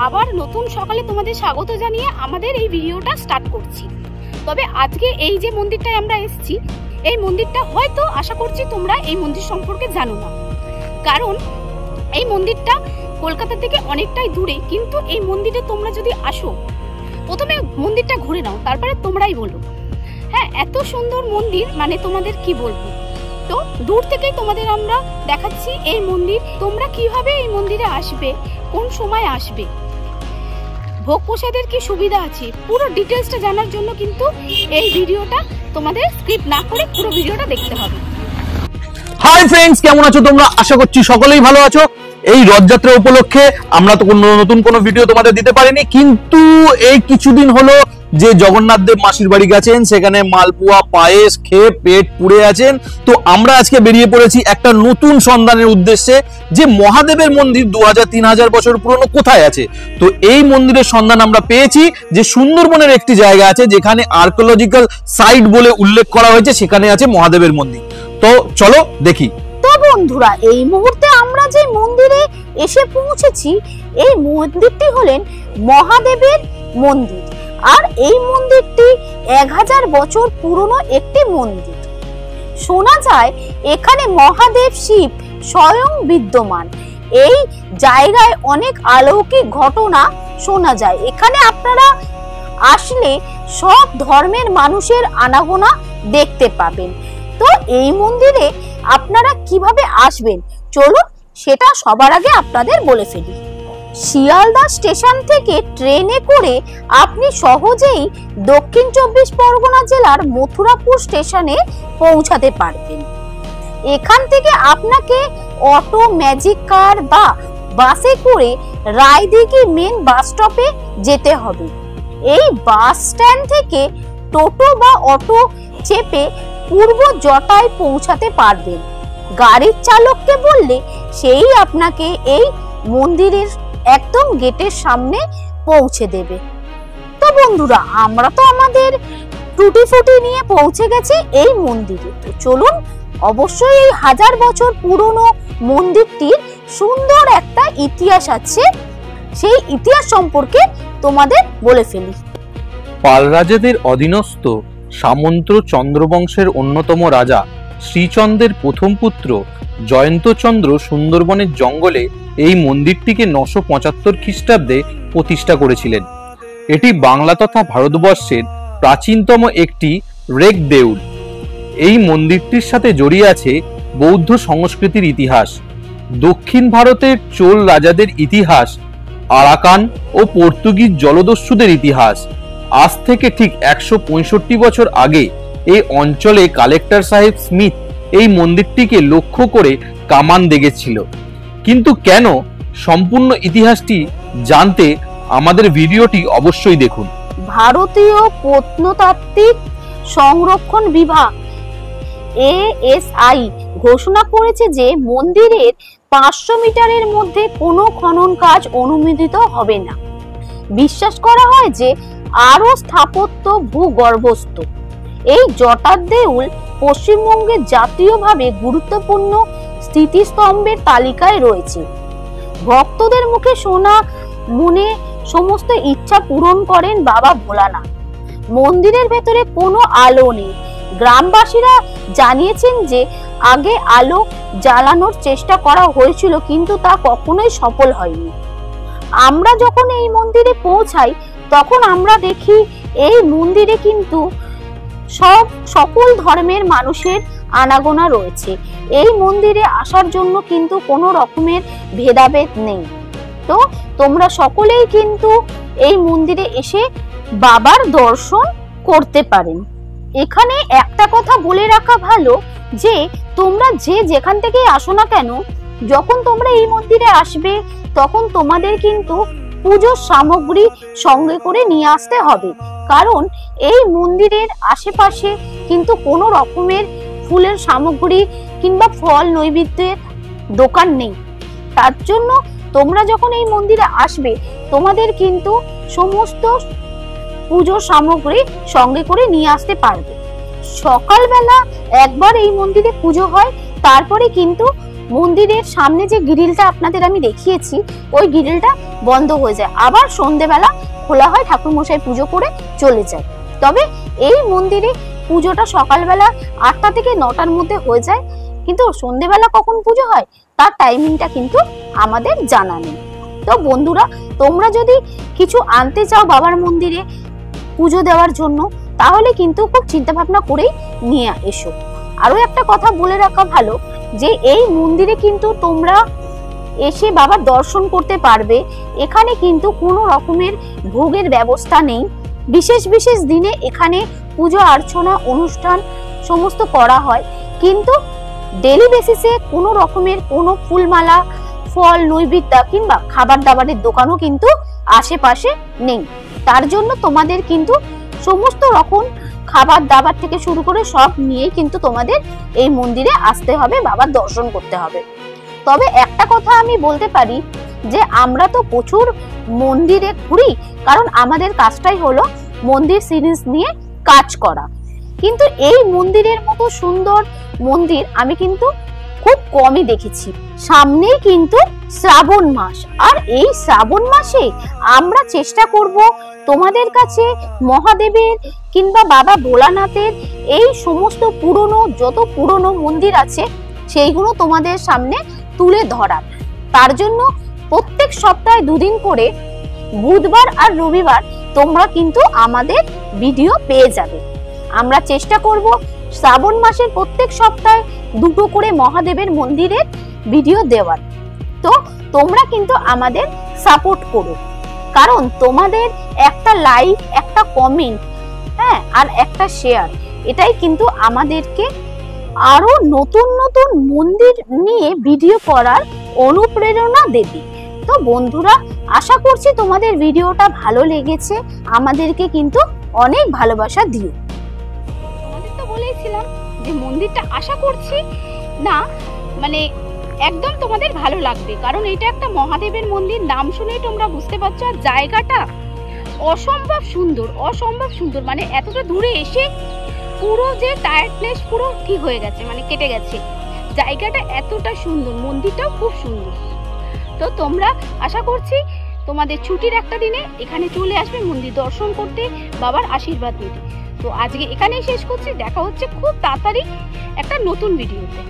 আবার নতুন সকালে তোমাদের স্বাগত জানিয়ে আমাদের এই ভিডিওটা স্টার্ট করছি। তবে আজকে এই যে মন্দিরটায় আমরা এসেছি, এই মন্দিরটা হয়তো আশা করছি তোমরা এই মন্দির সম্পর্কে জানো না, কারণ এই মন্দিরটা কলকাতা থেকে অনেকটাই দূরে। কিন্তু এই মন্দিরে তোমরা যদি আসো, প্রথমে মন্দিরটা ঘুরে নাও, তারপরে তোমরাই বলো। হ্যাঁ, এত সুন্দর মন্দির, মানে তোমাদের কি বলবো। তো দূর থেকেই তোমাদের আমরা দেখাচ্ছি এই মন্দির। তোমরা কিভাবে এই মন্দিরে আসবে, কোন সময় আসবে, ভোগ প্রসাদের কি সুবিধা আছে, পুরো ডিটেলসটা জানার জন্য কিন্তু এই ভিডিওটা তোমাদের স্কিপ না করে পুরো ভিডিওটা দেখতে হবে। হাই ফ্রেন্ডস, কেমন আছো তোমরা? আশা করছি সকলেই ভালো আছো। এই রথযাত্রা উপলক্ষে আমরা তো নতুন কোনো ভিডিও তোমাদের দিতে পারিনি, কিন্তু এই কিছুদিন হলো যে জগন্নাথ দেব মাসির বাড়ি গেছেন, সেখানে মালপোয়া পায়েস খেয়ে পেট পুড়ে আছেন। তো আমরা আজকে বেরিয়ে পড়েছি একটা নতুন সন্ধানের উদ্দেশ্যে, যে মহাদেবের মন্দির 2000-3000 বছর পুরনো কোথায় আছে। তো এই মন্দিরের সন্ধান আমরা পেয়েছি যে সুন্দরবনের একটি জায়গা আছে, যেখানে আর্কিওলজিক্যাল সাইট বলে উল্লেখ করা হয়েছে, সেখানে আছে মহাদেবের মন্দির। তো চলো দেখি। তো বন্ধুরা, এই মুহূর্তে আমরা যে মন্দিরে এসে পৌঁছেছি, এই মন্দিরটি হলেন মহাদেবের মন্দির। আর এই মন্দিরটি 1000 বছর পুরনো একটি মন্দির। শোনা যায় এখানে মহাদেব শিব স্বয়ং বিদ্যমান। এই জায়গায় অনেক অলৌকিক ঘটনা শোনা যায়। এখানে আপনারা আসলে সব ধর্মের মানুষের আনাগোনা দেখতে পাবেন। তো এই মন্দিরে আপনারা কিভাবে আসবেন, চলুন সেটা সবার আগে আপনাদের বলে ফেলি। শিয়ালদা স্টেশন থেকে ট্রেনে করে আপনি সহজেই দক্ষিণ 24 পরগনা জেলার মথুরাপুর স্টেশনে পৌঁছাতে পারবেন। এখান থেকে আপনাকে অটো, ম্যাজিক কার বা বাসে করে রায়দিঘি মেন বাস স্টপে যেতে হবে। এই বাস স্ট্যান্ড থেকে টোটো বা অটো চেপে পূর্ব জটায় পৌঁছাতে পারবেন। গাড়ির চালককে বললে সেই আপনাকে এই মন্দিরের একদম গেটের সামনে পৌঁছে দেবে। তো বন্ধুরা, আমরা তো আমাদের টুটি ফুটি নিয়ে পৌঁছে গেছি এই মন্দিরে। তো চলুন, অবশ্যই এই 1000 বছর পুরনো মন্দিরটির সুন্দর একটা ইতিহাস আছে, সেই ইতিহাস সম্পর্কে তোমাদের বলে ফেলি। পাল রাজাদের অধীনস্থ সামন্ত চন্দ্রবংশের অন্যতম রাজা শ্রীচন্দ্রের প্রথম পুত্র জয়ন্তচন্দ্র সুন্দরবনের জঙ্গলে এই মন্দিরটিকে 975 খ্রিস্টাব্দে প্রতিষ্ঠা করেছিলেন। এটি বাংলা তথা ভারতবর্ষের প্রাচীনতম একটি রেক দেউল। এই মন্দিরটির সাথে জড়িয়ে আছে বৌদ্ধ সংস্কৃতির ইতিহাস, দক্ষিণ ভারতের চোল রাজাদের ইতিহাস, আরাকান ও পর্তুগিজ জলদস্যুদের ইতিহাস। আজ থেকে ঠিক 165 বছর আগে এই অঞ্চলে কালেক্টর সাহেব স্মিথ এই মন্দিরটিকে লক্ষ্য করে কামান দেগেছিল। কিন্তু কেন, সম্পূর্ণ ইতিহাসটি জানতে আমাদের ভিডিওটি অবশ্যই দেখুন। ভারতীয় প্রত্নতাত্ত্বিক সংরক্ষণ বিভাগ ASI ঘোষণা করেছে যে মন্দিরের 500 মিটারের মধ্যে কোনো খনন কাজ অনুমোদিত হবে না। বিশ্বাস করা হয় যে আরো স্থাপত্য ভূগর্ভস্থ। এই জটার দেউল পশ্চিমবঙ্গের জাতীয়ভাবে গুরুত্বপূর্ণ স্মৃতিস্তম্ভের তালিকায় রয়েছে। ভক্তদের মুখে শোনা মনে সমস্ত ইচ্ছা পূরণ করেন বাবা ভোলানাথ। মন্দিরের ভেতরে কোনো আলো নেই। গ্রামবাসীরা জানিয়েছেন যে আগে আলো জ্বালানোর চেষ্টা করা হয়েছিল, কিন্তু তা কখনোই সফল হয়নি। আমরা যখন এই মন্দিরে পৌঁছাই, তখন আমরা দেখি এই মন্দিরে কিন্তু সকল ধর্মের মানুষের আনাগোনা রয়েছে। এই মন্দিরে আসার জন্য কিন্তু কোনো রকমের ভেদাভেদ নেই। তো তোমরা সকলেই কিন্তু এই মন্দিরে এসে বাবার দর্শন করতে পারেন। এখানে একটা কথা বলে রাখা ভালো যে তোমরা যেখান থেকে আসো না কেন, যখন তোমরা এই মন্দিরে আসবে তখন তোমাদের কিন্তু পুজোর সামগ্রী সঙ্গে করে নিয়ে আসতে হবে, কারণ এই মন্দিরের আশেপাশে কিন্তু কোনো রকমের ফুলের সামগ্রী কিংবা ফল নৈবেদ্যের দোকান নেই। তার জন্য তোমরা যখন এই মন্দিরে আসবে, তোমাদের কিন্তু সমস্ত পুজোর সামগ্রী সঙ্গে করে নিয়ে আসতে পারবে। সকালবেলা একবার এই মন্দিরে পুজো হয়, তারপরে কিন্তু মন্দিরের সামনে যে গ্রিলটা আপনাদের আমি দেখিয়েছি ওই গ্রিলটা বন্ধ হয়ে যায়, আবার সন্ধ্যেবেলা খোলা হয়, ঠাকুরমশাই পুজো করে চলে যায়। তবে এই মন্দিরে পুজোটা সকালবেলা 8টা থেকে 9টার মধ্যে হয়ে যায়, কিন্তু সন্ধ্যেবেলা কখন পুজো হয় তার টাইমিংটা কিন্তু আমাদের জানা নেই। তো বন্ধুরা, তোমরা যদি কিছু আনতে চাও বাবার মন্দিরে পুজো দেওয়ার জন্য তাহলে কিন্তু খুব চিন্তা ভাবনা করেই নিয়ে এসো। আরো একটা কথা বলে রাখা ভালো যে এই মন্দিরে কিন্তু তোমরা এসে বাবার দর্শন করতে পারবে। এখানে কিন্তু কোনো রকমের ভোগের ব্যবস্থা নেই। বিশেষ বিশেষ দিনে এখানে পুজো অর্চনা অনুষ্ঠান সমস্ত করা হয়, কিন্তু ডেলি বেসিসে কোনো রকমের কোনো ফুলমালা, ফল, নৈবেদ্য কিংবা খাবার দাবারের দোকানও কিন্তু আশেপাশে নেই। তার জন্য তোমাদের কিন্তু সমস্ত রকম খাবার দাবার থেকে শুরু করে সব নিয়েই কিন্তু তোমাদের এই মন্দিরে আসতে হবে, বাবার দর্শন করতে হবে। তবে একটা কথা আমি বলতে পারি যে আমরা তো প্রচুর মন্দিরে ঘুরি, কারণ আমাদের কাজটাই হলো মন্দির সিরিজ নিয়ে কাজ করা, কিন্তু এই মন্দিরের মতো সুন্দর মন্দির আমি কিন্তু খুব কমই দেখেছি। সামনেই কিন্তু শ্রাবণ মাস, আর এই শ্রাবণ মাসে আমরা চেষ্টা করব তোমাদের কাছে মহাদেবের কিংবা বাবা ভোলানাথের এই সমস্ত যত পুরনো মন্দির আছে সেইগুলো তোমাদের সামনে তুলে ধরার। তার জন্য প্রত্যেক সপ্তাহে 2 দিন করে বুধবার আর রবিবার তোমরা কিন্তু আমাদের ভিডিও পেয়ে যাবে। আমরা চেষ্টা করব শ্রাবণ মাসের প্রত্যেক সপ্তাহে 2টো করে মহাদেবের মন্দিরের ভিডিও দেওয়ার। তো তোমরা কিন্তু আমাদের সাপোর্ট করো, কারণ তোমাদের একটা লাইক, একটা কমেন্ট, আর একটা শেয়ার, এটাই কিন্তু আমাদেরকে আরো নতুন নতুন মন্দির নিয়ে ভিডিও করার অনুপ্রেরণা দেবে। তো বন্ধুরা, আশা করছি তোমাদের ভিডিওটা ভালো লেগেছে। আমাদেরকে কিন্তু অনেক ভালোবাসা দিও। তোমাদের তো বলেছিলাম যে মন্দিরটা আশা করছি না মানে একদম তোমাদের ভালো লাগবে, কারণ এটা একটা মহাদেবের মন্দির, নাম শুনেই তোমরা বুঝতে পারছো। আর জায়গাটা অসম্ভব সুন্দর, অসম্ভব সুন্দর, মানে এতটা দূরে এসে পুরো যে টায়ার্ডনেস পুরো ঠিক হয়ে গেছে, মানে কেটে গেছে। জায়গাটা এতটা সুন্দর, মন্দিরটাও খুব সুন্দর। তো তোমরা আশা করছি তোমাদের ছুটির একটা দিনে এখানে চলে আসবে মন্দির দর্শন করতে, বাবার আশীর্বাদ নিতে। তো আজকে এখানেই শেষ করছি, দেখা হচ্ছে খুব তাড়াতাড়ি একটা নতুন ভিডিওতে।